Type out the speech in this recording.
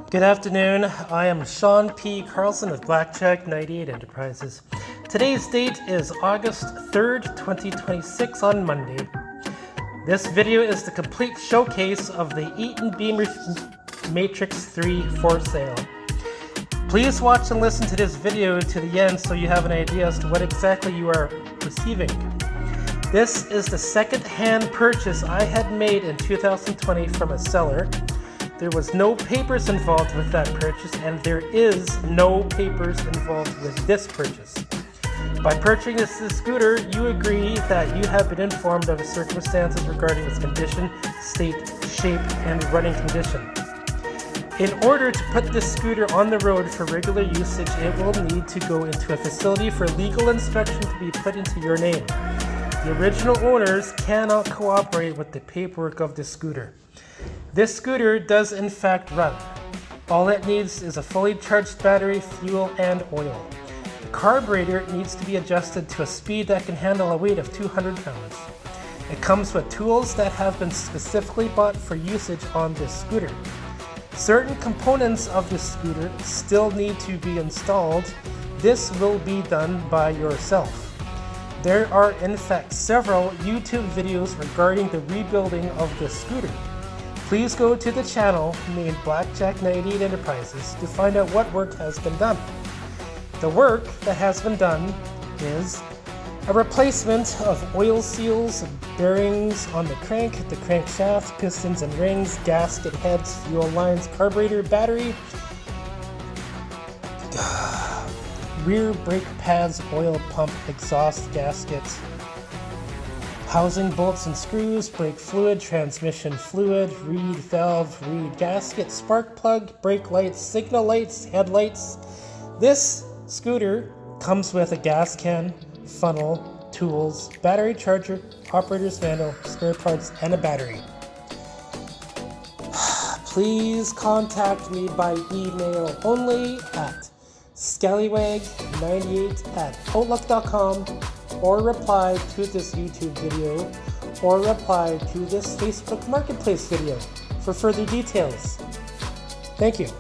Good afternoon. I am Sean P. Carlson of Blackjack 98 Enterprises. Today's date is August 3rd, 2026 on Monday. This video is the complete showcase of the Eton Beamer Matrix 3 for sale. Please watch and listen to this video to the end so you have an idea as to what exactly you are receiving. This is the second-hand purchase I had made in 2020 from a seller. There was no papers involved with that purchase, and there is no papers involved with this purchase. By purchasing this scooter, you agree that you have been informed of the circumstances regarding its condition, state, shape, and running condition. In order to put this scooter on the road for regular usage, it will need to go into a facility for legal inspection to be put into your name. The original owners cannot cooperate with the paperwork of the scooter. This scooter does in fact run. All it needs is a fully charged battery, fuel, and oil. The carburetor needs to be adjusted to a speed that can handle a weight of 200 pounds. It comes with tools that have been specifically bought for usage on this scooter. Certain components of this scooter still need to be installed. This will be done by yourself. There are in fact several YouTube videos regarding the rebuilding of this scooter. Please go to the channel named Blackjack 98 Enterprises to find out what work has been done. The work that has been done is a replacement of oil seals, bearings on the crankshaft, pistons and rings, gasket heads, fuel lines, carburetor, battery, rear brake pads, oil pump, exhaust gaskets, housing bolts and screws, brake fluid, transmission fluid, reed valve, reed gasket, spark plug, brake lights, signal lights, headlights. This scooter comes with a gas can, funnel, tools, battery charger, operator's manual, spare parts, and a battery. Please contact me by email only at scallywag98@outlook.com, or reply to this YouTube video, or reply to this Facebook Marketplace video for further details. Thank you.